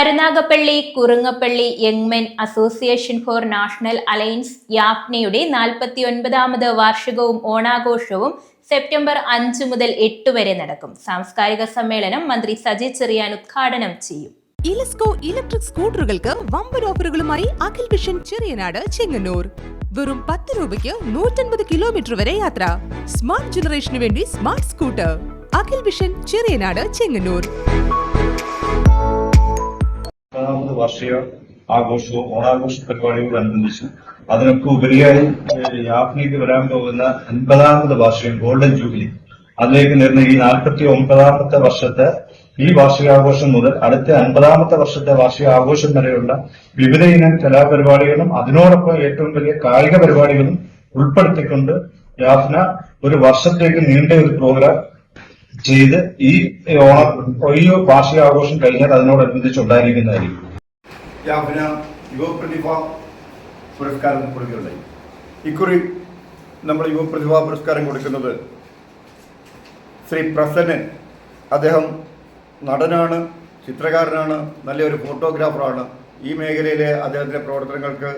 Karunagappally Kurungappally young men association for national alliance യാഫ്നയുടെ 49ാമത് വാർഷികവും ഓണാഘോഷവും സെപ്റ്റംബർ 5 മുതൽ 8 വരെ നടക്കും. സാംസ്കാരിക സമ്മേളനം മന്ത്രി സജി ചെറിയാൻ ഉദ്ഘാടനം ചെയ്യും. ഇലസ്കോ ഇലക്ട്രിക് സ്കൂട്ടറുകൾക്ക് വമ്പൻ ഓഫറുകളുമായി അഖിൽ വിഷൻ ചെറിയനാട് ചെങ്ങന്നൂർ. വെറും 10 രൂപയ്ക്ക് 150 കിലോമീറ്റർ വരെ യാത്ര. സ്മാർട്ട് ജനറേഷന് വേണ്ടി smart scooter. Akhil vision Cheriyanad Chengannur. വാർഷിക ആഘോഷവും ഓണാഘോഷ പരിപാടികളോടനുബന്ധിച്ച് അതിനൊക്കെ ഉപരിയായി യാഫ്നയ്ക്ക് വരാൻ പോകുന്ന 50ാമത് വാർഷികം ഗോൾഡൻ ജൂബിലി അതിലേക്ക് നേരുന്ന ഈ 49ാമത്തെ വർഷത്തെ ഈ വാർഷികാഘോഷം മുതൽ അടുത്ത 50ാമത്തെ വർഷത്തെ വാർഷികാഘോഷം വരെയുള്ള വിവിധ ഇനം കലാപരിപാടികളും അതിനോടൊപ്പം ഏറ്റവും വലിയ കായിക പരിപാടികളും ഉൾപ്പെടുത്തിക്കൊണ്ട് യാഫ്ന ഒരു വർഷത്തേക്ക് നീണ്ട ഒരു പ്രോഗ്രാം ചെയ്ത് ഈ വാർഷികാഘോഷം കഴിഞ്ഞാൽ അതിനോടനുബന്ധിച്ചുണ്ടായിരിക്കുന്നതായിരിക്കും. യാഫ്ന യുവപ്രതിഭ പുരസ്കാരം കൊടുക്കുകയുണ്ടായി. ഇക്കുറി നമ്മൾ യുവപ്രതിഭാ പുരസ്കാരം കൊടുക്കുന്നത് ശ്രീ പ്രസന്നൻ. അദ്ദേഹം നടനാണ്, ചിത്രകാരനാണ്, നല്ലൊരു ഫോട്ടോഗ്രാഫറാണ്. ഈ മേഖലയിലെ അദ്ദേഹത്തിന്റെ പ്രവർത്തനങ്ങൾക്ക്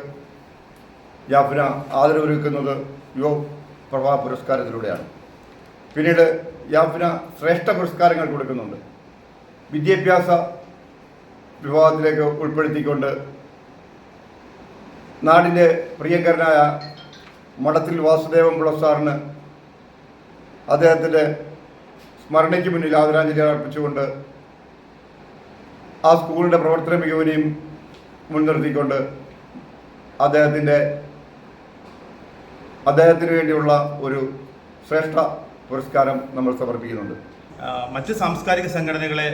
യാഫ്ന ആദരവൊരുക്കുന്നത് യുവപ്രഭാ പുരസ്കാരത്തിലൂടെയാണ്. പിന്നീട് യാഫ്ന ശ്രേഷ്ഠ പുരസ്കാരങ്ങൾ കൊടുക്കുന്നുണ്ട്. വിദ്യാഭ്യാസ വിഭാഗത്തിലേക്ക് ഉൾപ്പെടുത്തിക്കൊണ്ട് നാടിൻ്റെ പ്രിയങ്കരനായ മഠത്തിൽ വാസുദേവൻ സാറിന് അദ്ദേഹത്തിൻ്റെ സ്മരണയ്ക്ക് മുന്നിൽ ആദരാഞ്ജലി അർപ്പിച്ചുകൊണ്ട് ആ സ്കൂളിൻ്റെ പ്രവർത്തന മികവിനെയും മുൻനിർത്തിക്കൊണ്ട് അദ്ദേഹത്തിന് വേണ്ടിയുള്ള ഒരു ശ്രേഷ്ഠ പുരസ്കാരം നമ്മൾ സമർപ്പിക്കുന്നുണ്ട്. മറ്റ് സാംസ്കാരിക സംഘടനകളെ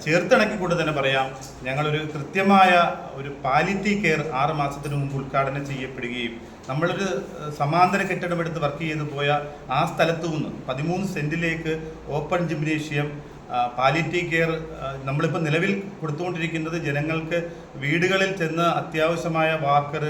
ചേർത്തിണക്കിക്കൊണ്ട് തന്നെ പറയാം, ഞങ്ങളൊരു കൃത്യമായ ഒരു പാലിറ്റീവ് കെയർ 6 മാസത്തിന് മുമ്പ് ഉദ്ഘാടനം ചെയ്യപ്പെടുകയും നമ്മളൊരു സമാന്തര കെട്ടിടമെടുത്ത് വർക്ക് ചെയ്തു പോയ ആ സ്ഥലത്തു നിന്ന് 13 സെന്റിലേക്ക് ഓപ്പൺ ജിംനേഷ്യം പാലിറ്റീവ് കെയർ നമ്മളിപ്പോൾ നിലവിൽ കൊടുത്തുകൊണ്ടിരിക്കുന്നത് ജനങ്ങൾക്ക് വീടുകളിൽ ചെന്ന് അത്യാവശ്യമായ വാട്ടർ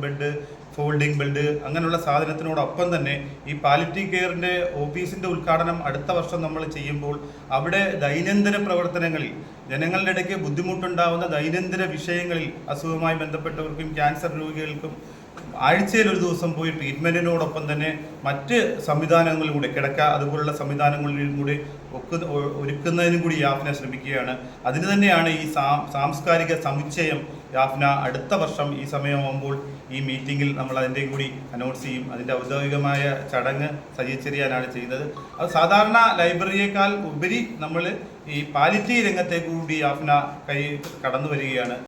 ബെഡ്, ഫോൾഡിംഗ് ബെഡ് അങ്ങനെയുള്ള സാധനത്തിനോടൊപ്പം തന്നെ ഈ പാലിറ്റീവ് കെയറിൻ്റെ ഓഫീസിൻ്റെ ഉദ്ഘാടനം അടുത്ത വർഷം നമ്മൾ ചെയ്യുമ്പോൾ അവിടെ ദൈനംദിന പ്രവർത്തനങ്ങളിൽ ജനങ്ങളുടെ ഇടയ്ക്ക് ബുദ്ധിമുട്ടുണ്ടാകുന്ന ദൈനംദിന വിഷയങ്ങളിൽ അസുഖവുമായി ബന്ധപ്പെട്ടവർക്കും ക്യാൻസർ രോഗികൾക്കും ആഴ്ചയിൽ ഒരു ദിവസം പോയി ട്രീറ്റ്മെൻറ്റിനോടൊപ്പം തന്നെ മറ്റ് സംവിധാനങ്ങളിലും കൂടി കിടക്ക അതുപോലുള്ള സംവിധാനങ്ങളിലും കൂടി ഒരുക്കുന്നതിനും കൂടി യാഫ്ന ശ്രമിക്കുകയാണ്. അതിന് തന്നെയാണ് ഈ സാംസ്കാരിക സമുച്ചയം യാഫ്ന അടുത്ത വർഷം ഈ സമയമാകുമ്പോൾ ഈ മീറ്റിങ്ങിൽ നമ്മൾ അതിൻ്റെയും കൂടി അനൗൺസ് ചെയ്യും. അതിൻ്റെ ഔദ്യോഗികമായ ചടങ്ങ് സജി ചെറിയാനാണ് ചെയ്യുന്നത്. അത് സാധാരണ ലൈബ്രറിയേക്കാൾ ഉപരി നമ്മൾ ഈ പാലിറ്റീവ് രംഗത്തേക്ക് കൂടി യാഫ്ന കടന്നു വരികയാണ്.